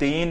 3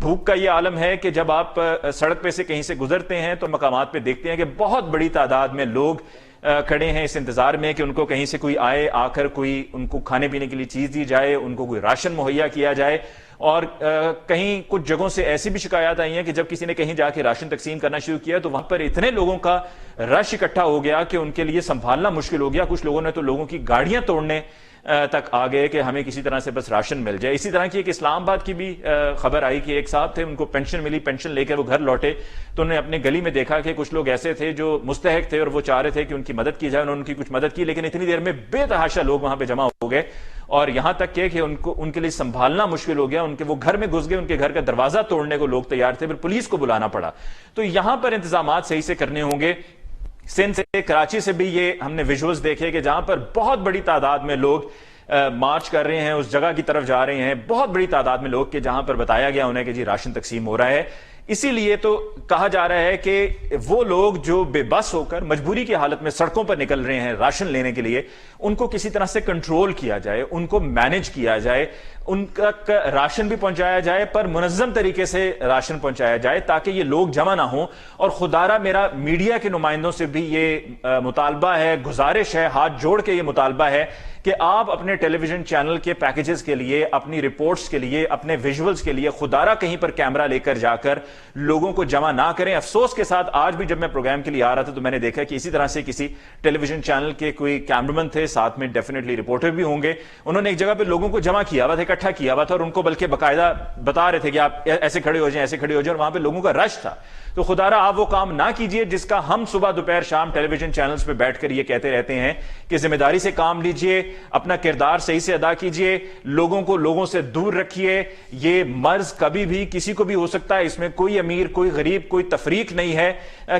بھوک کا یہ عالم ہے کہ جب آپ سڑک پہ سے کہیں سے گزرتے ہیں تو مقامات پہ دیکھتے ہیں کہ بہت بڑی تعداد میں لوگ کھڑے ہیں اس انتظار میں کہ ان کو کہیں سے کوئی آئے، آ کر کوئی ان کو کھانے پینے کے لیے چیز دی جائے، ان کو کوئی راشن مہیا کیا جائے. اور کہیں کچھ جگہوں سے ایسی بھی شکایات آئی ہیں کہ جب کسی نے کہیں جا کے راشن تقسیم کرنا شروع کیا تو وہاں پر اتنے لوگوں کا رش اکٹھا ہو گیا کہ ان کے لیے سنبھالنا مشکل ہو گیا. کچھ لوگوں نے تو لوگوں کی گاڑیاں توڑنے تک آ گئے کہ ہمیں کسی طرح سے بس راشن مل جائے. اسی طرح کی ایک اسلام آباد کی بھی خبر آئی کہ ایک صاحب تھے، ان کو پینشن ملی، پینشن لے کر وہ گھر لوٹے تو انہوں نے اپنے گلی میں دیکھا کہ کچھ لوگ ایسے تھے جو مستحق تھے اور وہ چاہ رہے تھے کہ ان کی مدد کی جائے. انہوں نے ان کی کچھ مدد کی، لیکن اتنی دیر میں بے تحاشا لوگ وہاں پہ جمع ہو گئے اور یہاں تک کہ ان کے لیے سنبھالنا مشکل ہو گیا. وہ گھر میں گھس گئے، ان کے گھر کا دروازہ توڑنے کو لوگ تیار تھے، پھر پولیس کو بلانا پڑا. تو یہاں پر انتظامات صحیح سے کرنے ہوں گے. سندھ سے، کراچی سے بھی یہ ہم نے ویژولز دیکھے کہ جہاں پر بہت بڑی تعداد میں لوگ مارچ کر رہے ہیں، اس جگہ کی طرف جا رہے ہیں، بہت بڑی تعداد میں لوگ کہ جہاں پر بتایا گیا انہیں کہ جی راشن تقسیم ہو رہا ہے. اسی لیے تو کہا جا رہا ہے کہ وہ لوگ جو بے بس ہو کر مجبوری کی حالت میں سڑکوں پر نکل رہے ہیں راشن لینے کے لیے، ان کو کسی طرح سے کنٹرول کیا جائے، ان کو مینج کیا جائے، ان کا راشن بھی پہنچایا جائے پر منظم طریقے سے راشن پہنچایا جائے تاکہ یہ لوگ جمع نہ ہوں. اور خدارہ میرا میڈیا کے نمائندوں سے بھی یہ مطالبہ ہے، گزارش ہے، ہاتھ جوڑ کے یہ مطالبہ ہے کہ آپ اپنے ٹیلی ویژن چینل کے پیکیجز کے لیے، اپنی رپورٹس کے لیے، اپنے ویژولز کے لیے خدارہ کہیں پر کیمرہ لے کر جا کر لوگوں کو جمع نہ کریں. افسوس کے ساتھ آج بھی جب میں پروگرام کے لیے آ رہا تھا تو میں نے دیکھا کہ اسی طرح سے کسی ٹیلی ویژن چینل کے کوئی کیمرمین تھے، ساتھ میں ڈیفینیٹلی رپورٹر بھی ہوں گے، انہوں نے ایک جگہ پہ لوگوں کو جمع کیا ہوا تھا، اکٹھا کیا ہوا تھا اور ان کو بلکہ باقاعدہ بتا رہے تھے کہ آپ ایسے کھڑے ہو جائیں، ایسے کھڑے ہو جائیں، اور وہاں پہ لوگوں کا رش تھا. تو خدارہ آپ وہ کام نہ کیجئے جس کا ہم صبح دوپہر شام ٹیلی ویژن چینلز پہ بیٹھ کر یہ کہتے رہتے ہیں کہ ذمہ داری سے کام لیجئے، اپنا کردار صحیح سے ادا کیجئے، لوگوں کو لوگوں سے دور رکھیے. یہ مرض کبھی بھی کسی کو بھی ہو سکتا ہے، اس میں کوئی امیر، کوئی غریب، کوئی تفریق نہیں ہے،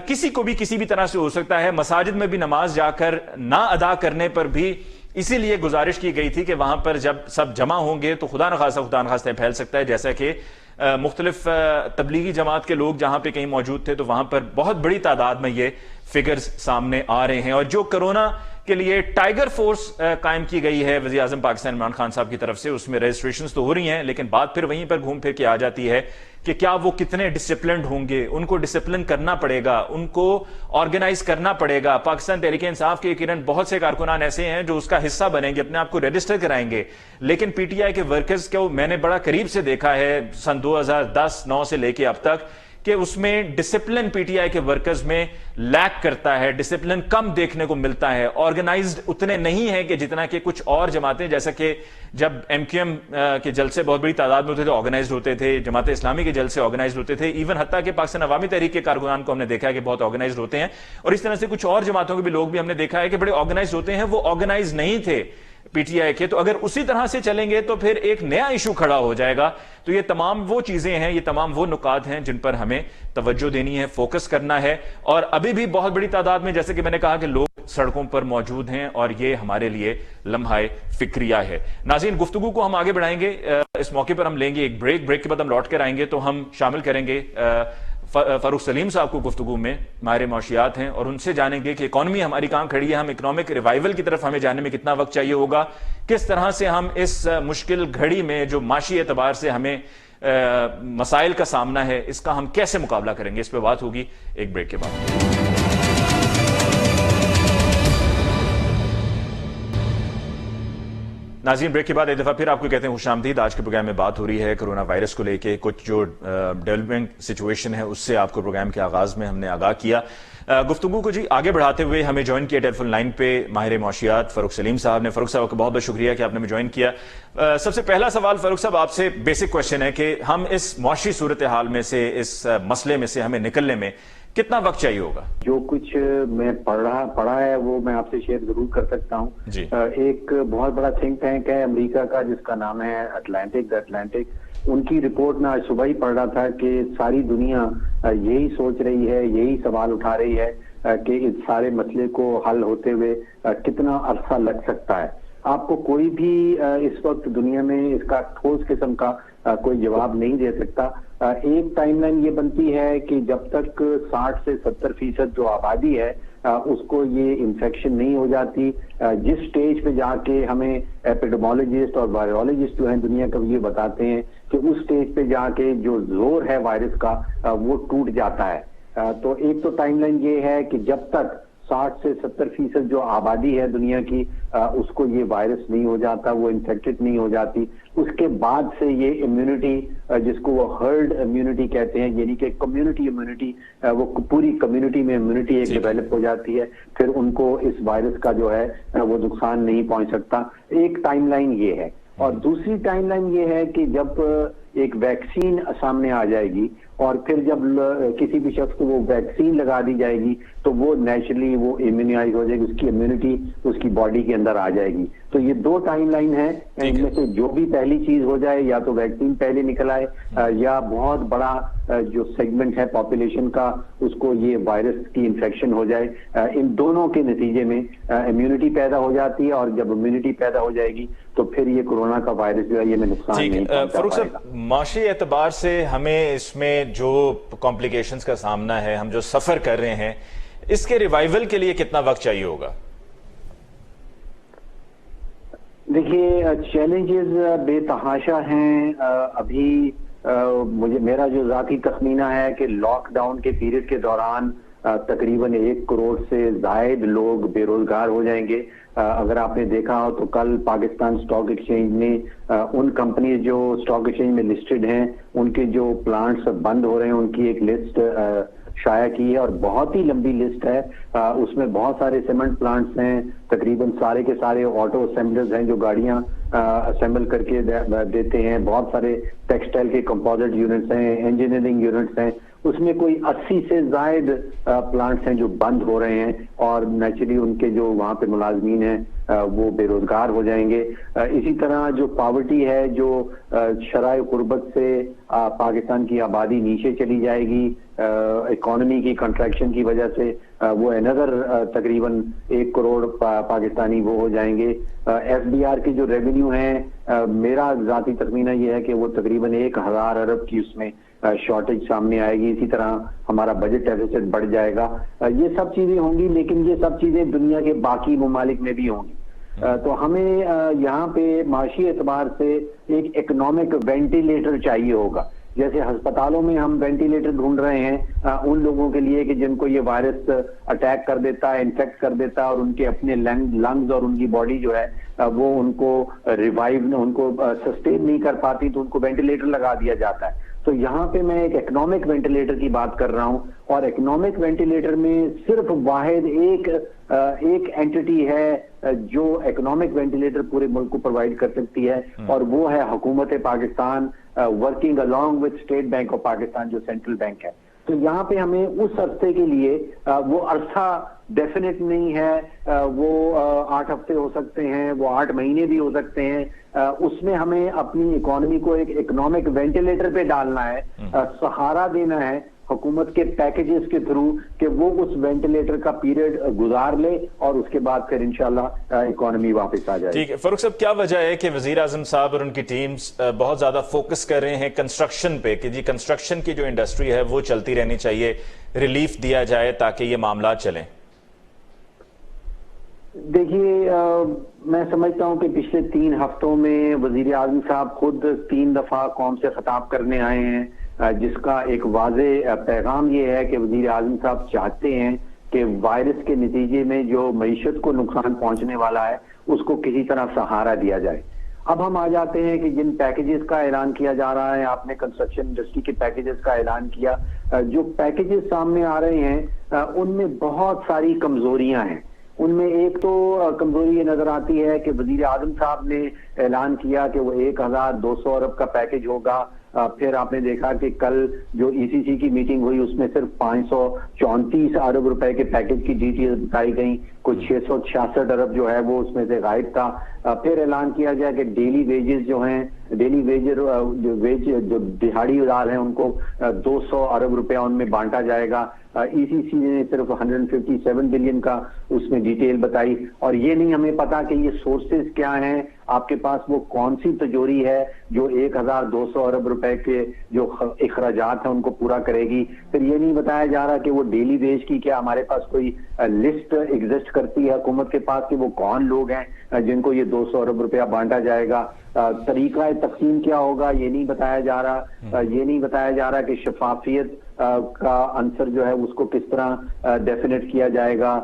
کسی کو بھی کسی بھی طرح سے ہو سکتا ہے. مساجد میں بھی نماز جا کر نہ ادا کرنے پر بھی اسی لیے گزارش کی گئی تھی کہ وہاں پر جب سب جمع ہوں گے تو خدا نخواستہ پھیل سکتا ہے. جیسا کہ مختلف تبلیغی جماعت کے لوگ جہاں پہ کہیں موجود تھے تو وہاں پر بہت بڑی تعداد میں یہ فگرز سامنے آ رہے ہیں. اور جو کرونا کے لیے ٹائیگر فورس قائم کی گئی ہے وزیر اعظم پاکستان عمران خان صاحب کی طرف سے، اس میں رجسٹریشنز تو ہو رہی ہیں لیکن بات پھر وہیں پر گھوم پھر کے آ جاتی ہے کہ کیا وہ کتنے ڈسپلنڈ ہوں گے. ان کو ڈسپلن کرنا پڑے گا، ان کو آرگنائز کرنا پڑے گا. پاکستان تحریک انصاف کے کرن بہت سے کارکنان ایسے ہیں جو اس کا حصہ بنیں گے، اپنے آپ کو رجسٹر کرائیں گے، لیکن پی ٹی آئی کے ورکرز کو میں نے بڑا قریب سے دیکھا ہے سن 2010-9 سے لے کے اب تک کہ اس میں ڈسپلن پی ٹی آئی کے ورکرز میں لیک کرتا ہے، ڈسپلن کم دیکھنے کو ملتا ہے، آرگنائزڈ اتنے نہیں ہیں کہ جتنا کہ کچھ اور جماعتیں، جیسا کہ جب ایم کیو ایم کے جلسے بہت بڑی تعداد میں ہوتے تھے آرگنائزڈ ہوتے تھے، جماعت اسلامی کے جلسے آرگنائزڈ ہوتے تھے، ایون حتیٰ کہ پاکستان عوامی تحریک کے کارکنان کو ہم نے دیکھا ہے کہ بہت آرگنائزڈ ہوتے ہیں. اور اس طرح سے کچھ اور جماعتوں کے بھی لوگ بھی ہم نے دیکھا ہے کہ بڑے آرگنائزڈ ہوتے ہیں، وہ آرگنائز نہیں تھے پی ٹی آئی کے. تو اگر اسی طرح سے چلیں گے تو پھر ایک نیا ایشو کھڑا ہو جائے گا. تو یہ تمام وہ چیزیں ہیں، یہ تمام وہ نکات ہیں جن پر ہمیں توجہ دینی ہے، فوکس کرنا ہے. اور ابھی بھی بہت بڑی تعداد میں جیسے کہ میں نے کہا کہ لوگ سڑکوں پر موجود ہیں اور یہ ہمارے لیے لمحہ فکریہ ہے. ناظرین، گفتگو کو ہم آگے بڑھائیں گے. اس موقع پر ہم لیں گے ایک بریک کے بعد ہم لوٹ کر آئیں گے تو ہم شامل کریں گے فاروق سلیم صاحب کو گفتگو میں، ماہر معاشیات ہیں، اور ان سے جانیں گے کہ اکانومی ہماری کہاں کھڑی ہے، ہم اکنامک ریوائیول کی طرف ہمیں جانے میں کتنا وقت چاہیے ہوگا، کس طرح سے ہم اس مشکل گھڑی میں جو معاشی اعتبار سے ہمیں مسائل کا سامنا ہے اس کا ہم کیسے مقابلہ کریں گے. اس پہ بات ہوگی ایک بریک کے بعد. ناظرین، بریک کے بعد ایک دفعہ پھر آپ کو کہتے ہیں خوش آمدید. آج کے پروگرام میں بات ہو رہی ہے کرونا وائرس کو لے کے، کچھ جو ڈیولپمنٹ سچویشن ہے اس سے آپ کو پروگرام کے آغاز میں ہم نے آگاہ کیا. گفتگو کو آگے بڑھاتے ہوئے ہمیں جوائن کیا ٹیلی فون لائن پہ ماہر معاشیات فاروق سلیم صاحب نے. فاروق صاحب کا بہت بہت شکریہ کہ آپ نے ہمیں جوائن کیا. سب سے پہلا سوال فاروق صاحب آپ سے بیسک کوشچن ہے کہ ہم اس معاشی صورتحال میں سے، اس مسئلے میں سے ہمیں نکلنے میں کتنا وقت چاہیے ہوگا؟ جو کچھ میں پڑھا ہے وہ میں آپ سے شیئر ضرور کر سکتا ہوں. جی. ایک بہت بڑا تھنک ٹینک ہے امریکہ کا جس کا نام ہے اٹلانٹک. ان کی رپورٹ میں آج صبح ہی پڑھ رہا تھا کہ ساری دنیا یہی سوچ رہی ہے، یہی سوال اٹھا رہی ہے کہ اس سارے مسئلے کو حل ہوتے ہوئے کتنا عرصہ لگ سکتا ہے. آپ کو کوئی بھی اس وقت دنیا میں اس کا ٹھوس قسم کا کوئی جواب نہیں دے سکتا. ایک ٹائم لائن یہ بنتی ہے کہ جب تک 60 سے 70% جو آبادی ہے اس کو یہ انفیکشن نہیں ہو جاتی. جس سٹیج پہ جا کے ہمیں ایپیڈیمولوجسٹ اور وائرولوجسٹ جو ہیں دنیا کا یہ بتاتے ہیں کہ اس سٹیج پہ جا کے جو زور ہے وائرس کا وہ ٹوٹ جاتا ہے. تو ایک تو ٹائم لائن یہ ہے کہ جب تک 60 سے 70% جو آبادی ہے دنیا کی اس کو یہ وائرس نہیں ہو جاتا, وہ انفیکٹڈ نہیں ہو جاتی, اس کے بعد سے یہ امیونٹی جس کو وہ ہرڈ امیونٹی کہتے ہیں, یعنی کہ کمیونٹی امیونٹی, وہ پوری کمیونٹی میں امیونٹی ایک ڈیولپ ہو جاتی ہے, پھر ان کو اس وائرس کا جو ہے وہ نقصان نہیں پہنچ سکتا. ایک ٹائم لائن یہ ہے. اور دوسری ٹائم لائن یہ ہے کہ جب ایک ویکسین سامنے آ جائے گی اور پھر جب کسی بھی شخص کو وہ ویکسین لگا دی جائے گی تو وہ نیچرلی وہ امیونائز ہو جائے گی, اس کی امیونٹی اس کی باڈی کے اندر آ جائے گی. تو یہ دو ٹائم لائن ہے, ان میں سے جو بھی پہلی چیز ہو جائے, یا تو ویکسین پہلے نکل آئے یا بہت بڑا جو سیگمنٹ ہے پاپولیشن کا اس کو یہ وائرس کی انفیکشن ہو جائے. ان دونوں کے نتیجے میں امیونٹی پیدا ہو جاتی ہے, اور جب امیونٹی پیدا ہو جائے گی تو پھر یہ کورونا کا وائرس جو ہے یہ میں نقصان نہیں پہنچا فاروق پائے گا. صاحب, معاشی اعتبار سے ہمیں اس میں جو کمپلیکیشنز کا سامنا ہے, ہم جو سفر کر رہے ہیں, اس کے ریوائیول کے لیے کتنا وقت چاہیے ہوگا؟ دیکھیے چیلنجز بے تحاشا ہیں. ابھی میرا جو ذاتی تخمینہ ہے کہ لاک ڈاؤن کے پیریڈ کے دوران تقریباً 1 کروڑ سے زائد لوگ بے روزگار ہو جائیں گے. اگر آپ نے دیکھا ہو تو کل پاکستان اسٹاک ایکسچینج نے ان کمپنیز جو اسٹاک ایکسچینج میں لسٹڈ ہیں ان کے جو پلانٹس بند ہو رہے ہیں ان کی ایک لسٹ شائع کی ہے, اور بہت ہی لمبی لسٹ ہے. اس میں بہت سارے سیمنٹ پلانٹس ہیں, تقریباً سارے کے سارے آٹو اسمبلرز ہیں جو گاڑیاں اسمبل کر کے دیتے ہیں, بہت سارے ٹیکسٹائل کے کمپوزٹ یونٹس ہیں, انجینئرنگ یونٹس ہیں. اس میں کوئی 80 سے زائد پلانٹس ہیں جو بند ہو رہے ہیں, اور نیچرلی ان کے جو وہاں پہ ملازمین ہیں وہ بے روزگار ہو جائیں گے. اسی طرح جو پاورٹی ہے, جو شرائع غربت سے پاکستان کی آبادی نیچے چلی جائے گی اکانومی کی کنٹریکشن کی وجہ سے, وہ انذر تقریباً 1 کروڑ پاکستانی وہ ہو جائیں گے. ایف ڈی آر کے جو ریونیو ہیں, میرا ذاتی تخمینہ یہ ہے کہ وہ تقریباً 1000 ارب کی اس میں شارٹیج سامنے آئے گی. اسی طرح ہمارا بجٹ ڈیفیسٹ بڑھ جائے گا. یہ سب چیزیں ہوں گی, لیکن یہ سب چیزیں دنیا کے باقی ممالک میں بھی ہوں گی. تو ہمیں یہاں پہ معاشی اعتبار سے ایک اکنامک وینٹیلیٹر چاہیے ہوگا. جیسے ہسپتالوں میں ہم وینٹیلیٹر ڈھونڈ رہے ہیں ان لوگوں کے لیے کہ جن کو یہ وائرس اٹیک کر دیتا ہے, انفیکٹ کر دیتا ہے, اور ان کے اپنے لنگز اور ان کی باڈی جو ہے وہ ان کو ریوائیو, ان کو سسٹین نہیں کر پاتی, تو ان کو وینٹیلیٹر لگا دیا جاتا ہے. تو یہاں پہ میں ایک اکنامک وینٹیلیٹر کی بات کر رہا ہوں, اور اکنامک وینٹیلیٹر میں صرف واحد ایک اینٹی ہے جو اکنامک وینٹیلیٹر پورے ملک کو پرووائڈ کر سکتی ہے, اور وہ ہے حکومت Pakistan working along with state bank of Pakistan جو سینٹرل بینک ہے. تو یہاں پہ ہمیں اس عرصے کے لیے وہ عرصہ ڈیفینیٹ نہیں ہے, وہ 8 ہفتے ہو سکتے ہیں, وہ 8 مہینے بھی ہو سکتے ہیں. اس میں ہمیں اپنی اکانومی کو ایک اکنامک وینٹیلیٹر پہ ڈالنا ہے, سہارا دینا ہے حکومت کے پیکیجز کے تھرو کہ وہ اس وینٹیلیٹر کا پیریڈ گزار لے, اور اس کے بعد پھر انشاءاللہ اکانومی واپس آ جائے. ٹھیک ہے فاروق صاحب, کیا وجہ ہے کہ وزیر اعظم صاحب اور ان کی ٹیمز بہت زیادہ فوکس کر رہے ہیں کنسٹرکشن پہ, کہ جی کنسٹرکشن کی جو انڈسٹری ہے وہ چلتی رہنی چاہیے, ریلیف دیا جائے تاکہ یہ معاملات چلیں؟ دیکھیے میں سمجھتا ہوں کہ پچھلے 3 ہفتوں میں وزیر اعظم صاحب خود 3 دفعہ قوم سے خطاب کرنے آئے ہیں, جس کا ایک واضح پیغام یہ ہے کہ وزیر اعظم صاحب چاہتے ہیں کہ وائرس کے نتیجے میں جو معیشت کو نقصان پہنچنے والا ہے اس کو کسی طرح سہارا دیا جائے. اب ہم آ جاتے ہیں کہ جن پیکیجز کا اعلان کیا جا رہا ہے, آپ نے کنسٹرکشن انڈسٹری کے پیکیجز کا اعلان کیا, جو پیکیجز سامنے آ رہے ہیں ان میں بہت ساری کمزوریاں ہیں. ان میں ایک تو کمزوری یہ نظر آتی ہے کہ وزیر اعظم صاحب نے اعلان کیا کہ وہ 1200 ارب کا پیکیج ہوگا. پھر آپ نے دیکھا کہ کل جو ای سی سی کی میٹنگ ہوئی اس میں صرف 534 ارب روپے کے پیکیج کی ڈیٹیل بتائی گئیں, کچھ 666 ارب جو ہے وہ اس میں سے غائب تھا. پھر اعلان کیا گیا کہ ڈیلی ویجز جو ہیں, ڈیلی ویج جو دہاڑی دار ہیں ان کو 200 ارب روپیہ ان میں بانٹا جائے گا. ای سی سی نے صرف 157 بلین کا اس میں ڈیٹیل بتائی, اور یہ نہیں ہمیں پتا کہ یہ سورسز کیا ہیں, آپ کے پاس وہ کون سی تجوری ہے جو 1200 ارب روپے کے جو اخراجات ہیں ان کو پورا کرے گی. پھر یہ نہیں بتایا جا رہا کہ وہ ڈیلی ویج کی کیا ہمارے پاس کوئی لسٹ ایگزسٹ کرتی ہے حکومت کے پاس کہ وہ کون لوگ ہیں جن کو یہ 200 ارب روپیہ بانٹا جائے گا. طریقہ تقسیم کیا ہوگا یہ نہیں بتایا جا رہا. یہ نہیں بتایا جا رہا کہ شفافیت کا عنصر جو ہے اس کو کس طرح ڈیفینیٹ کیا جائے گا.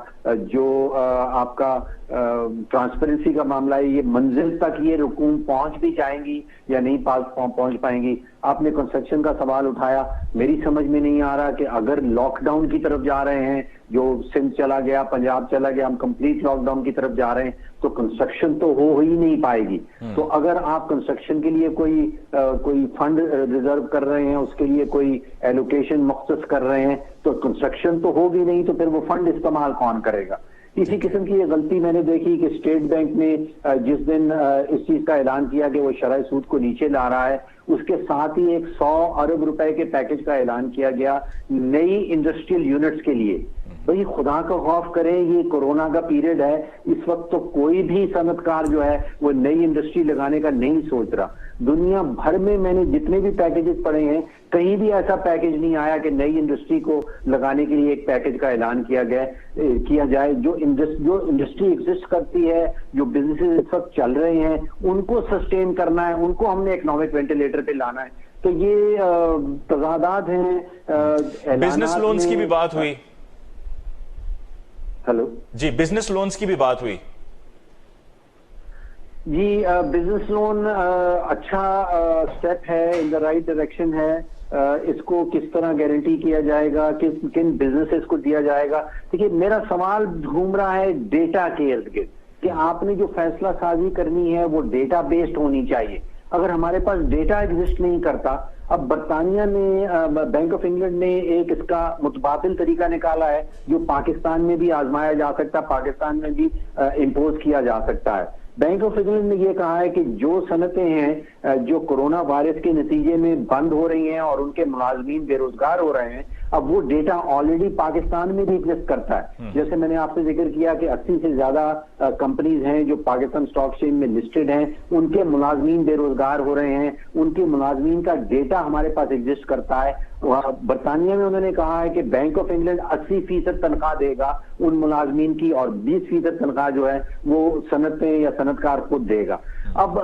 جو آپ کا ٹرانسپیرنسی کا معاملہ ہے یہ منزل تک یہ رقوم پہنچ بھی جائیں گی یا نہیں پہنچ پائیں گی. آپ نے کنسٹرکشن کا سوال اٹھایا, میری سمجھ میں نہیں آ رہا کہ اگر لاک ڈاؤن کی طرف جا رہے ہیں, جو سندھ چلا گیا, پنجاب چلا گیا, ہم کمپلیٹ لاک ڈاؤن کی طرف جا رہے ہیں تو کنسٹرکشن تو ہو ہی نہیں پائے گی. تو اگر آپ کنسٹرکشن کے لیے کوئی فنڈ ریزرو کر رہے ہیں, اس کے لیے کوئی ایلوکیشن مختص کر رہے ہیں تو کنسٹرکشن تو ہوگی نہیں, تو پھر وہ فنڈ استعمال کون کرے گا. اسی قسم کی یہ غلطی میں نے دیکھی کہ اسٹیٹ بینک نے جس دن اس چیز کا اعلان کیا کہ وہ شرح سود کو نیچے لا رہا ہے, اس کے ساتھ ہی 100 ارب روپے کے پیکج کا اعلان کیا گیا نئی انڈسٹریل یونٹس کے لیے. بھئی خدا کا خوف کریں, یہ کورونا کا پیریڈ ہے, اس وقت تو کوئی بھی صنعت کار جو ہے وہ نئی انڈسٹری لگانے کا نہیں سوچ رہا. دنیا بھر میں نے جتنے بھی پیکیجز پڑھے ہیں کہیں بھی ایسا پیکیج نہیں آیا کہ نئی انڈسٹری کو لگانے کے لیے ایک پیکیج کا اعلان کیا جائے. جو انڈسٹری ایگزسٹ کرتی ہے, جو بزنسز اس وقت چل رہے ہیں, ان کو سسٹین کرنا ہے, ان کو ہم نے اکنامک وینٹیلیٹر پہ لانا ہے. تو یہ تضادات ہیں. بزنس لونز کی بھی بات ہوئی. ہلو جی, بزنس لونز کی بھی بات ہوئی. جی, بزنس لون اچھا سٹیپ ہے, ان دا رائٹ ڈائریکشن ہے. اس کو کس طرح گارنٹی کیا جائے گا, کن بزنسز کو دیا جائے گا. دیکھیے میرا سوال گھوم رہا ہے ڈیٹا کے ارد گرد کہ آپ نے جو فیصلہ سازی کرنی ہے وہ ڈیٹا بیسڈ ہونی چاہیے. اگر ہمارے پاس ڈیٹا ایگزسٹ نہیں کرتا, اب برطانیہ نے, بینک آف انگلینڈ نے ایک اس کا متبادل طریقہ نکالا ہے جو پاکستان میں بھی آزمایا جا سکتا, پاکستان میں بھی امپوز کیا جا سکتا ہے. بینک آف انگلینڈ نے یہ کہا ہے کہ جو صنعتیں ہیں جو کورونا وائرس کے نتیجے میں بند ہو رہی ہیں اور ان کے ملازمین بے روزگار ہو رہے ہیں, اب وہ ڈیٹا آلریڈی پاکستان میں بھی ایگزسٹ کرتا ہے. جیسے میں نے آپ سے ذکر کیا کہ 80 سے زیادہ کمپنیز ہیں جو پاکستان اسٹاک ایکسچینج میں لسٹڈ ہیں, ان کے ملازمین بے روزگار ہو رہے ہیں, ان کے ملازمین کا ڈیٹا ہمارے پاس ایگزسٹ کرتا ہے. برطانیہ میں انہوں نے کہا ہے کہ بینک آف انگلینڈ 80% تنخواہ دے گا ان ملازمین کی اور 20% تنخواہ جو ہے وہ صنعتیں یا صنعت کار خود دے گا. اب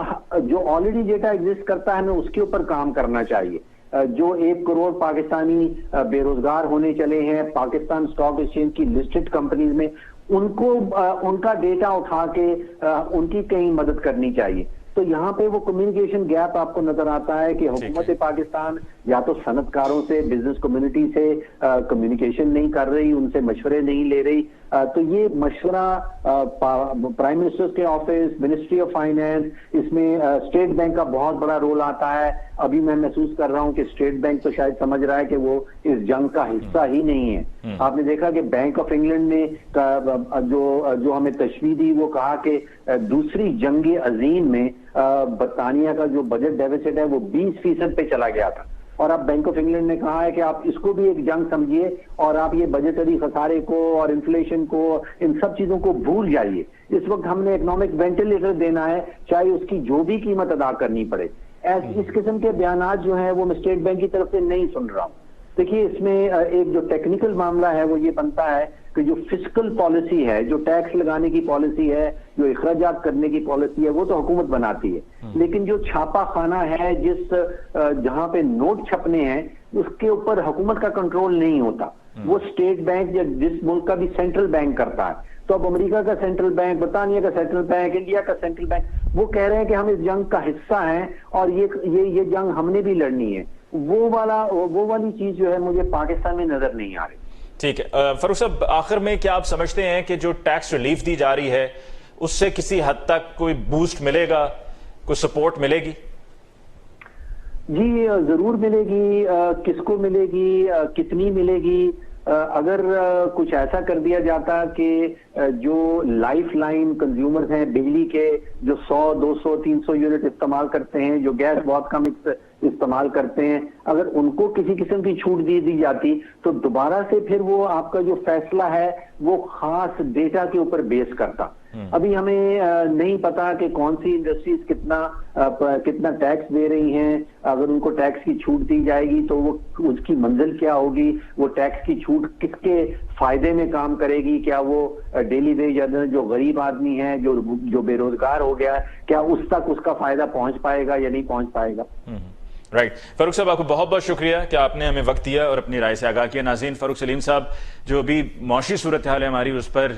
جو آلریڈی ڈیٹا ایگزسٹ کرتا ہے ہمیں اس کے اوپر کام کرنا چاہیے. جو 1 کروڑ پاکستانی بے روزگار ہونے چلے ہیں پاکستان اسٹاک ایکسچینج کی لسٹڈ کمپنیز میں, ان کا ڈیٹا اٹھا کے ان کی کہیں مدد کرنی چاہیے. تو یہاں پہ وہ کمیونیکیشن گیپ آپ کو نظر آتا ہے کہ حکومت پاکستان یا تو صنعت کاروں سے, بزنس کمیونٹی سے کمیونیکیشن نہیں کر رہی, ان سے مشورے نہیں لے رہی. تو یہ مشورہ پرائم منسٹر کے آفس, منسٹری آف فائنینس, اس میں اسٹیٹ بینک کا بہت بڑا رول آتا ہے. ابھی میں محسوس کر رہا ہوں کہ اسٹیٹ بینک تو شاید سمجھ رہا ہے کہ وہ اس جنگ کا حصہ ہی نہیں ہے. آپ نے دیکھا کہ بینک آف انگلینڈ نے جو ہمیں تشریح دی وہ کہا کہ دوسری جنگ عظیم میں برطانیہ کا جو بجٹ ڈیفیسٹ ہے وہ 20% پہ چلا گیا تھا, اور اب بینک آف انگلینڈ نے کہا ہے کہ آپ اس کو بھی ایک جنگ سمجھیے اور آپ یہ بجٹری خسارے کو اور انفلیشن کو, ان سب چیزوں کو بھول جائیے. اس وقت ہم نے اکنامک وینٹیلیٹر دینا ہے, چاہے اس کی جو بھی قیمت ادا کرنی پڑے. اس قسم کے بیانات جو ہیں وہ میں اسٹیٹ بینک کی طرف سے نہیں سن رہا ہوں. دیکھیے اس میں ایک جو ٹیکنیکل معاملہ ہے وہ یہ بنتا ہے کہ جو فسکل پالیسی ہے, جو ٹیکس لگانے کی پالیسی ہے, جو اخراجات کرنے کی پالیسی ہے, وہ تو حکومت بناتی ہے. لیکن جو چھاپا خانہ ہے, جہاں پہ نوٹ چھپنے ہیں, اس کے اوپر حکومت کا کنٹرول نہیں ہوتا. وہ اسٹیٹ بینک یا جس ملک کا بھی سینٹرل بینک کرتا ہے. تو اب امریکہ کا سینٹرل بینک, برطانیہ کا سینٹرل بینک, انڈیا کا سینٹرل بینک, وہ کہہ رہے ہیں کہ ہم اس جنگ کا حصہ ہیں اور یہ جنگ ہم نے بھی لڑنی ہے. وہ والی چیز جو ہے مجھے پاکستان میں نظر نہیں آ رہی. ٹھیک ہے فاروق صاحب, آخر میں کیا آپ سمجھتے ہیں کہ جو ٹیکس ریلیف دی جا رہی ہے اس سے کسی حد تک کوئی بوسٹ ملے گا, کوئی سپورٹ ملے گی؟ جی ضرور ملے گی. کس کو ملے گی, کتنی ملے گی؟ اگر کچھ ایسا کر دیا جاتا کہ جو لائف لائن کنزیومرز ہیں بجلی کے, جو 100, 200, 300 یونٹ استعمال کرتے ہیں, جو گیس بہت کم استعمال کرتے ہیں, اگر ان کو کسی قسم کی چھوٹ دی جاتی تو دوبارہ سے پھر وہ آپ کا جو فیصلہ ہے وہ خاص ڈیٹا کے اوپر بیس کرتا. ابھی ہمیں نہیں پتا کہ کون سی انڈسٹریز کتنا ٹیکس دے رہی ہیں. اگر ان کو ٹیکس کی چھوٹ دی جائے گی تو وہ اس کی منزل کیا ہوگی, وہ ٹیکس کی چھوٹ کس کے فائدے میں کام کرے گی. کیا وہ ڈیلی ویج ارنر جو غریب آدمی ہے, جو بے روزگار ہو گیا, کیا اس تک اس کا فائدہ پہنچ پائے گا یا نہیں پہنچ پائے گا. رائٹ. فاروق صاحب آپ کو بہت بہت شکریہ کہ آپ نے ہمیں وقت دیا اور اپنی رائے سے آگاہ کیا. ناظرین, فاروق سلیم صاحب جو بھی معاشی صورتحال ہے ہماری, اس پر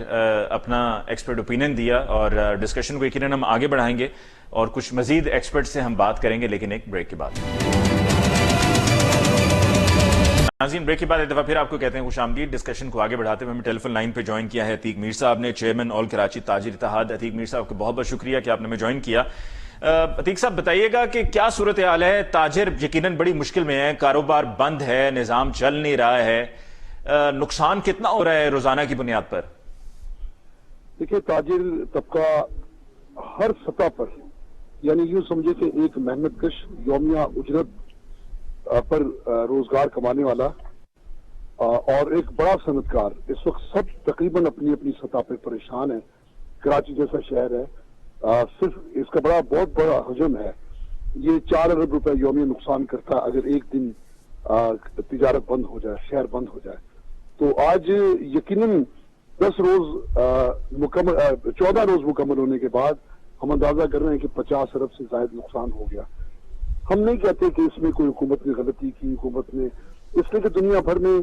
اپنا ایکسپرٹ اوپینین دیا, اور ڈسکشن کو یقیناً ہم آگے بڑھائیں گے اور کچھ مزید ایکسپرٹ سے ہم بات کریں گے, لیکن ایک بریک کے بعد. ناظرین, بریک کے بعد ایک دفعہ پھر آپ کو کہتے ہیں خوش آمدید. ڈسکشن کو آگے بڑھاتے ہوئے ہمیں ٹیلی فون لائن پہ جوائن کیا ہے عتیق میر صاحب نے, چیئرمین آل کراچی تاجر اتحاد. عتیق میر صاحب کو بہت بہت شکریہ کہ آپ نے ہمیں جوائن کیا. عتیق صاحب بتائیے گا کہ کیا صورتحال ہے؟ تاجر یقیناً بڑی مشکل میں ہے, کاروبار بند ہے, نظام چل نہیں رہا ہے, نقصان کتنا ہو رہا ہے روزانہ کی بنیاد پر؟ دیکھیے, تاجر طبقہ ہر سطح پر, یعنی یوں سمجھے کہ ایک محنت کش یومیہ اجرت پر روزگار کمانے والا اور ایک بڑا صنعت کار, اس وقت سب تقریباً اپنی اپنی سطح پہ پریشان ہیں. کراچی جیسا شہر ہے, صرف اس کا بہت بڑا حجم ہے, یہ 4 ارب روپے یومیہ نقصان کرتا ہے اگر ایک دن تجارت بند ہو جائے, شہر بند ہو جائے. تو آج یقیناً 14 روز مکمل ہونے کے بعد ہم اندازہ کر رہے ہیں کہ 50 ارب سے زائد نقصان ہو گیا. ہم نہیں کہتے کہ اس میں کوئی حکومت نے غلطی کی, حکومت نے, اس لیے کہ دنیا بھر میں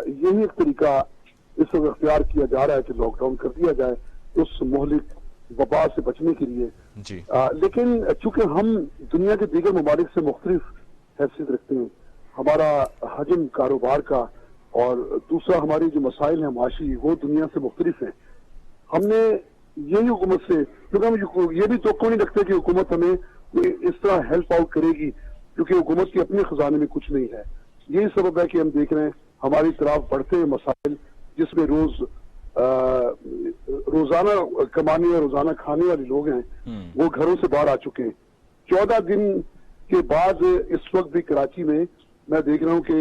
یہی ایک طریقہ اس وقت اختیار کیا جا رہا ہے کہ لاک ڈاؤن کر دیا جائے اس مہلک وبا سے بچنے کے لیے. لیکن چونکہ ہم دنیا کے دیگر ممالک سے مختلف حیثیت رکھتے ہیں, ہمارا حجم کاروبار کا اور دوسرا ہماری جو مسائل ہیں معاشی وہ دنیا سے مختلف ہیں, ہم نے یہی حکومت سے, کیونکہ ہم یہ بھی توقع نہیں رکھتے کہ حکومت ہمیں اس طرح ہیلپ آؤٹ کرے گی, کیونکہ حکومت کے اپنے خزانے میں کچھ نہیں ہے. یہی سبب ہے کہ ہم دیکھ رہے ہیں ہماری طرف بڑھتے ہوئے مسائل, جس میں روزانہ کمانے اور روزانہ کھانے والے لوگ ہیں وہ گھروں سے باہر آ چکے ہیں. 14 دن کے بعد اس وقت بھی کراچی میں دیکھ رہا ہوں کہ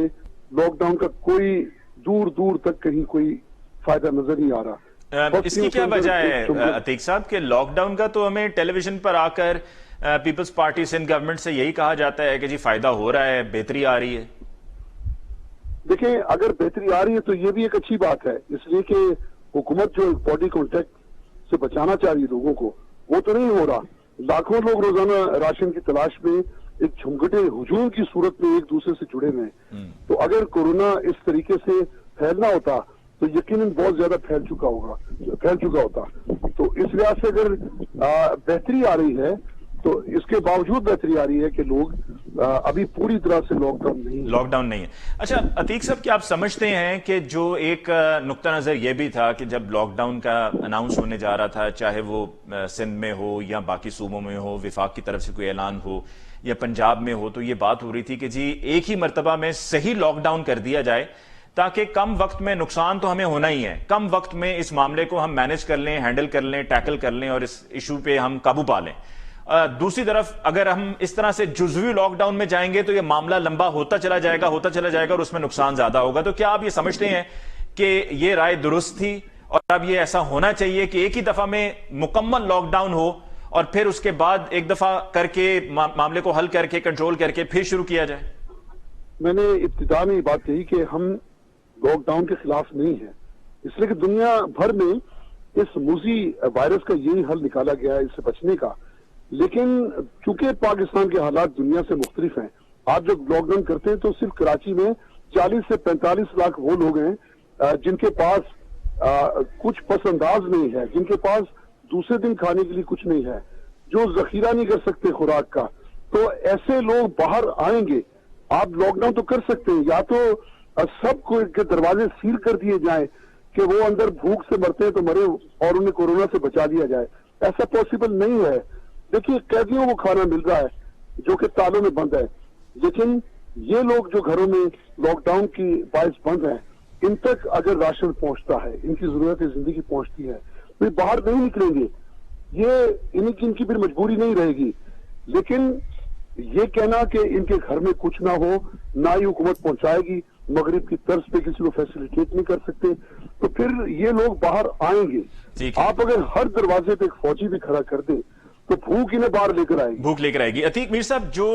لاک ڈاؤن کا کوئی دور تک کہیں کوئی فائدہ نظر نہیں آ رہا. اس کی کیا وجہ ہے عتیق صاحب کہ لاک ڈاؤن کا تو ہمیں ٹیلی ویژن پر آ کر پیپلز پارٹی سندھ گورنمنٹ سے یہی کہا جاتا ہے کہ جی فائدہ ہو رہا ہے, بہتری آ رہی ہے. دیکھیں, اگر بہتری آ رہی ہے تو یہ بھی ایک اچھی بات ہے, اس لیے کہ حکومت جو باڈی کانٹیکٹ سے بچانا چاہ رہی ہے لوگوں کو, وہ تو نہیں ہو رہا. لاکھوں لوگ روزانہ راشن کی تلاش میں ایک جھمگٹے ہجوم کی صورت میں ایک دوسرے سے جڑے ہوئے ہیں. تو اگر کورونا اس طریقے سے پھیلنا ہوتا تو یقیناً بہت زیادہ پھیل چکا ہوتا. تو اس لحاظ سے اگر بہتری آ رہی ہے تو اس کے باوجود بہتری آ رہی ہے کہ لوگ ابھی پوری طرح سے لاک ڈاؤن نہیں ہے. اچھا عتیق صاحب, کیا آپ سمجھتے ہیں کہ جو ایک نقطہ نظر یہ بھی تھا کہ جب لاک ڈاؤن کا اناؤنس ہونے جا رہا تھا, چاہے وہ سندھ میں ہو یا باقی صوبوں میں ہو, وفاق کی طرف سے کوئی اعلان ہو یا پنجاب میں ہو, تو یہ بات ہو رہی تھی کہ جی ایک ہی مرتبہ میں صحیح لاک ڈاؤن کر دیا جائے تاکہ کم وقت میں, نقصان تو ہمیں ہونا ہی ہے, کم وقت میں اس معاملے کو ہم مینج کر لیں, ہینڈل کر لیں, ٹیکل کر لیں اور اس ایشو پہ ہم قابو پا لیں. دوسری طرف اگر ہم اس طرح سے جزوی لاک ڈاؤن میں جائیں گے تو یہ معاملہ لمبا ہوتا چلا جائے گا اور اس میں نقصان زیادہ ہوگا. تو کیا آپ یہ سمجھتے ہیں کہ یہ رائے درست تھی اور اب یہ ایسا ہونا چاہیے کہ ایک ہی دفعہ میں مکمل لاک ڈاؤن ہو اور پھر اس کے بعد ایک دفعہ کر کے معاملے کو حل کر کے, کنٹرول کر کے پھر شروع کیا جائے؟ میں نے ابتدا میں یہ بات کہی کہ ہم لاک ڈاؤن کے خلاف نہیں ہیں, اس لیے کہ دنیا بھر میں اس موذی وائرس کا یہی حل نکالا گیا ہے اس سے بچنے کا. لیکن چونکہ پاکستان کے حالات دنیا سے مختلف ہیں, آپ جب لاک ڈاؤن کرتے ہیں تو صرف کراچی میں 40 سے 45 لاکھ وہ لوگ ہیں جن کے پاس کچھ پس انداز نہیں ہے, جن کے پاس دوسرے دن کھانے کے لیے کچھ نہیں ہے, جو ذخیرہ نہیں کر سکتے خوراک کا. تو ایسے لوگ باہر آئیں گے. آپ لاک ڈاؤن تو کر سکتے ہیں, یا تو سب کو کے دروازے سیل کر دیے جائیں کہ وہ اندر بھوک سے مرتے ہیں تو مرے اور انہیں کورونا سے بچا دیا جائے. ایسا پاسبل نہیں ہے. دیکھیے, قیدیوں کو کھانا مل رہا ہے جو کہ تالوں میں بند ہے, لیکن یہ لوگ جو گھروں میں لاک ڈاؤن کی باعث بند ہیں, ان تک اگر راشن پہنچتا ہے, ان کی ضرورت زندگی پہنچتی ہے, تو باہر نہیں نکلیں گے. یہ ان کی پھر مجبوری نہیں رہے گی. لیکن یہ کہنا کہ ان کے گھر میں کچھ نہ ہو, نہ ہی حکومت پہنچائے گی, مغرب کی طرز پہ کسی کو فیسیلیٹیٹ نہیں کر سکتے، تو پھر یہ لوگ باہر آئیں گے۔ آپ اگر ہر دروازے پہ ایک فوجی بھی کھڑا کر دیں تو بھوک انہیں باہر لے کر آئے گی، بھوک لے کر آئے گی۔ عتیق میر صاحب، جو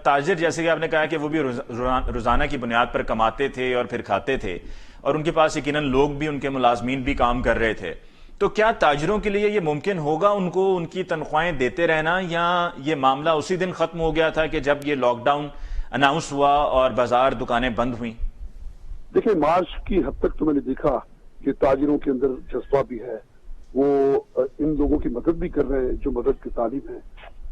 تاجر جیسے کہ آپ نے کہا کہ وہ بھی روزانہ کی بنیاد پر کماتے تھے اور پھر کھاتے تھے، اور ان کے پاس یقیناً لوگ بھی، ان کے ملازمین بھی کام کر رہے تھے، تو کیا تاجروں کے لیے یہ ممکن ہوگا ان کو ان کی تنخواہیں دیتے رہنا، یا یہ معاملہ اسی دن ختم ہو گیا تھا کہ جب یہ لاک ڈاؤن اناؤنس ہوا اور بازار دکانیں بند ہوئیں؟ دیکھیں، مارچ کی حد تک تو میں نے دیکھا کہ تاجروں کے اندر جذبہ بھی ہے، وہ ان لوگوں کی مدد بھی کر رہے ہیں جو مدد کے طالب ہیں،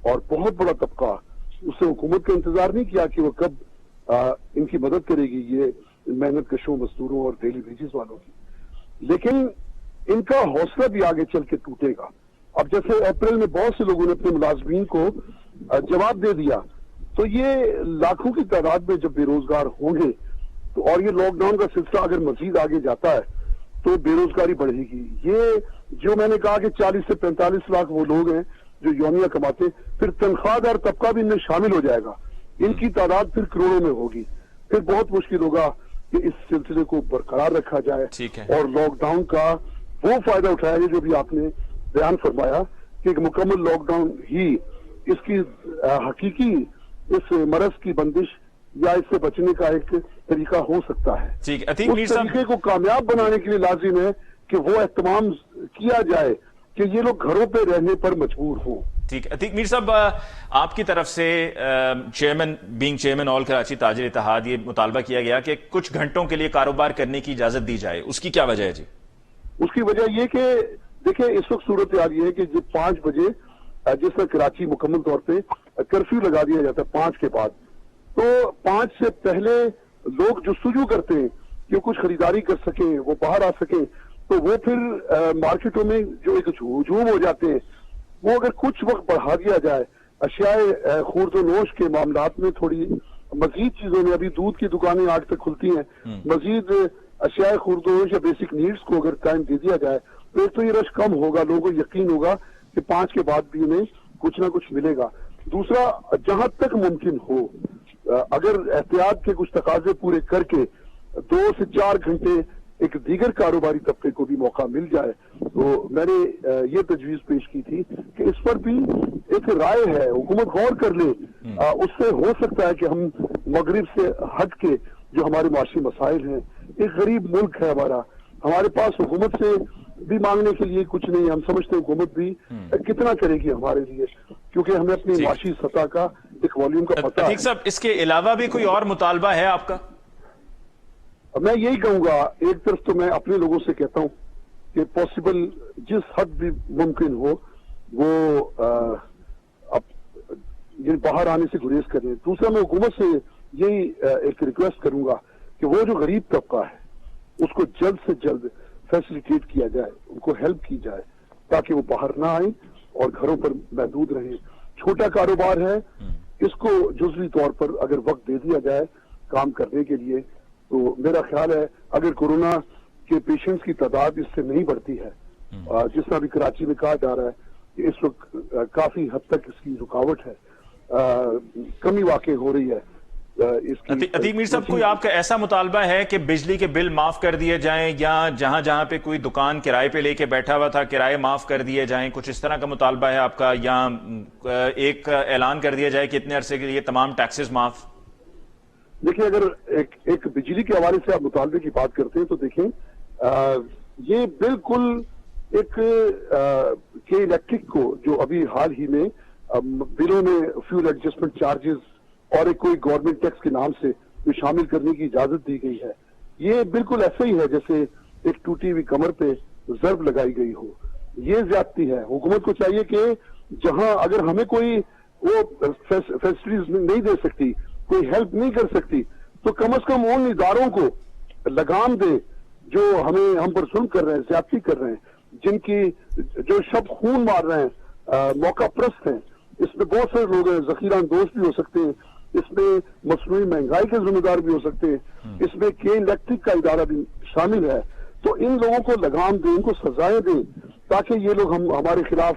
اور بہت بڑا طبقہ اس سے حکومت کا انتظار نہیں کیا کہ وہ کب ان کی مدد کرے گی، یہ محنت کشوں مزدوروں اور ڈیلی ویجز والوں کی، لیکن ان کا حوصلہ بھی آگے چل کے ٹوٹے گا۔ اب جیسے اپریل میں بہت سے لوگوں نے اپنے ملازمین کو جواب دے دیا، تو یہ لاکھوں کی تعداد میں جب بے روزگار ہوں گے تو، اور یہ لاک ڈاؤن کا سلسلہ اگر مزید آگے جاتا ہے تو بے روزگاری بڑھے گی۔ یہ جو میں نے کہا کہ 40 سے 45 لاکھ وہ لوگ ہیں جو یومیہ کماتے، پھر تنخواہ دار طبقہ بھی ان میں شامل ہو جائے گا، ان کی تعداد پھر کروڑوں میں ہوگی، پھر بہت مشکل ہوگا کہ اس سلسلے کو برقرار رکھا جائے اور لاک ڈاؤن کا وہ فائدہ اٹھایا جائے جو بھی آپ نے بیان فرمایا کہ ایک مکمل لاک ڈاؤن ہی اس کی حقیقی اس مرض کی بندش یا اس سے بچنے کا ایک طریقہ ہو سکتا ہے۔ اس طریقے کو کامیاب بنانے کے لیے لازم ہے کہ وہ اہتمام کیا جائے کہ یہ لوگ گھروں پہ رہنے پر مجبور ہوں۔ ٹھیک ہے عتیق میر صاحب، آپ کی طرف سے چیئرمین آل کراچی تاجر اتحاد یہ مطالبہ کیا گیا کہ کچھ گھنٹوں کے لیے کاروبار کرنے کی اجازت دی جائے، اس کی کیا وجہ ہے جی؟ اس کی وجہ یہ کہ دیکھیں اس وقت صورتحال یہ ہے کہ جب 5 بجے جس طرح کراچی مکمل طور پہ کرفیو لگا دیا جاتا ہے 5 کے بعد، تو 5 سے پہلے لوگ جستجو کرتے ہیں کہ وہ کچھ خریداری کر سکیں، وہ باہر آ سکیں، تو وہ پھر مارکیٹوں میں جو ایک ہجوم ہو جاتے ہیں، وہ اگر کچھ وقت بڑھا دیا جائے، اشیاء خورد و نوش کے معاملات میں تھوڑی مزید چیزوں میں، ابھی دودھ کی دکانیں 8 تک کھلتی ہیں، مزید اشیاء خورد و نوش یا بیسک نیڈز کو اگر ٹائم دے دیا جائے تو ایک تو یہ رش کم ہوگا، لوگوں کو یقین ہوگا کہ 5 کے بعد بھی انہیں کچھ نہ کچھ ملے گا۔ دوسرا، جہاں تک ممکن ہو اگر احتیاط کے کچھ تقاضے پورے کر کے 2 سے 4 گھنٹے ایک دیگر کاروباری طبقے کو بھی موقع مل جائے، تو میں نے یہ تجویز پیش کی تھی کہ اس پر بھی ایک رائے ہے، حکومت غور کر لے، اس سے ہو سکتا ہے کہ ہم مغرب سے ہٹ کے جو ہمارے معاشی مسائل ہیں، ایک غریب ملک ہے ہمارے پاس حکومت سے بھی مانگنے کے لیے کچھ نہیں، ہم سمجھتے ہیں حکومت بھی کتنا کرے گی ہمارے لیے، کیونکہ ہمیں اپنی معاشی سطح کا ایک والیوم کا پتہ ہے۔ عتیق صاحب، اس کے علاوہ بھی کوئی اور مطالبہ ہے آپ کا؟ میں یہی کہوں گا، ایک طرف تو میں اپنے لوگوں سے کہتا ہوں کہ پاسبل جس حد بھی ممکن ہو وہ باہر آنے سے گریز کریں۔ دوسرا، میں حکومت سے یہی ایک ریکویسٹ کروں گا کہ وہ جو غریب طبقہ ہے اس کو جلد سے جلد فیسیلیٹیٹ کیا جائے، ان کو ہیلپ کی جائے تاکہ وہ باہر نہ آئیں اور گھروں پر محدود رہیں۔ چھوٹا کاروبار ہے، اس کو جزوی طور پر اگر وقت دے دیا جائے کام کرنے کے لیے، تو میرا خیال ہے اگر کورونا کے پیشنٹس کی تعداد اس سے نہیں بڑھتی ہے، جس طرح بھی کراچی میں کہا جا رہا ہے کہ اس وقت کافی حد تک اس کی رکاوٹ ہے، کمی واقع ہو رہی ہے اس کی۔ عتیق میر صاحب، کوئی آپ کا ایسا مطالبہ ہے کہ بجلی کے بل معاف کر دیے جائیں، یا جہاں جہاں پہ کوئی دکان کرائے پہ لے کے بیٹھا ہوا تھا کرائے معاف کر دیے جائیں، کچھ اس طرح کا مطالبہ ہے آپ کا، یا ایک اعلان کر دیا جائے کہ اتنے عرصے کے لیے تمام ٹیکسز معاف؟ دیکھیں، اگر ایک بجلی کے حوالے سے آپ مطالبے کی بات کرتے ہیں تو دیکھیں یہ بالکل ایک کہ الیکٹرک کو جو ابھی حال ہی میں بلوں میں فیول ایڈجسٹمنٹ چارجز اور ایک کوئی گورنمنٹ ٹیکس کے نام سے جو شامل کرنے کی اجازت دی گئی ہے، یہ بالکل ایسا ہی ہے جیسے ایک ٹوٹی ہوئی کمر پہ ضرب لگائی گئی ہو، یہ زیادتی ہے۔ حکومت کو چاہیے کہ جہاں اگر ہمیں کوئی وہ فیسلٹیز نہیں دے سکتی، کوئی ہیلپ نہیں کر سکتی، تو کم از کم ان اداروں کو لگام دے جو ہم پر ظلم کر رہے ہیں، زیادتی کر رہے ہیں، جن کی جو شب خون مار رہے ہیں، موقع پرست ہیں۔ اس میں بہت سارے لوگ ہیں، ذخیرہ اندوز بھی ہو سکتے ہیں، اس میں مصنوعی مہنگائی کے ذمہ دار بھی ہو سکتے ہیں، اس میں کے الیکٹرک کا ادارہ بھی شامل ہے۔ تو ان لوگوں کو لگام دیں، ان کو سزائیں دیں تاکہ یہ لوگ ہمارے خلاف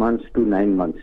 months to 9 months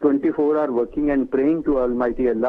24 hours working and praying to Almighty Allah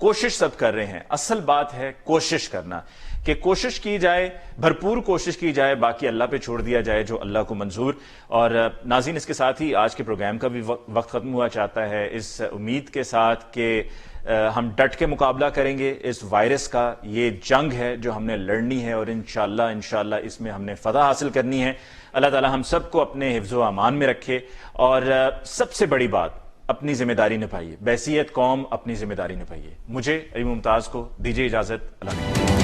کوشش سب کر رہے ہیں. اصل بات ہے کوشش کرنا, کہ کوشش کی جائے, بھرپور کوشش کی جائے, باقی اللہ پہ چھوڑ دیا جائے جو اللہ کو منظور. اور ناظرین, اس کے ساتھ ہی آج کے پروگرام کا بھی وقت ختم ہوا چاہتا ہے, اس امید کے ساتھ کہ ہم ڈٹ کے مقابلہ کریں گے اس وائرس کا. یہ جنگ ہے جو ہم نے لڑنی ہے, اور انشاءاللہ اس میں ہم نے فتح حاصل کرنی ہے. اللہ تعالی ہم سب کو اپنے حفظ و امان میں رکھے, اور سب سے بڑی بات, اپنی ذمہ داری نبھائیے, بحیثیت قوم اپنی ذمہ داری نبھائیے. مجھے علی ممتاز کو دیجیے اجازت. اللہ حافظ.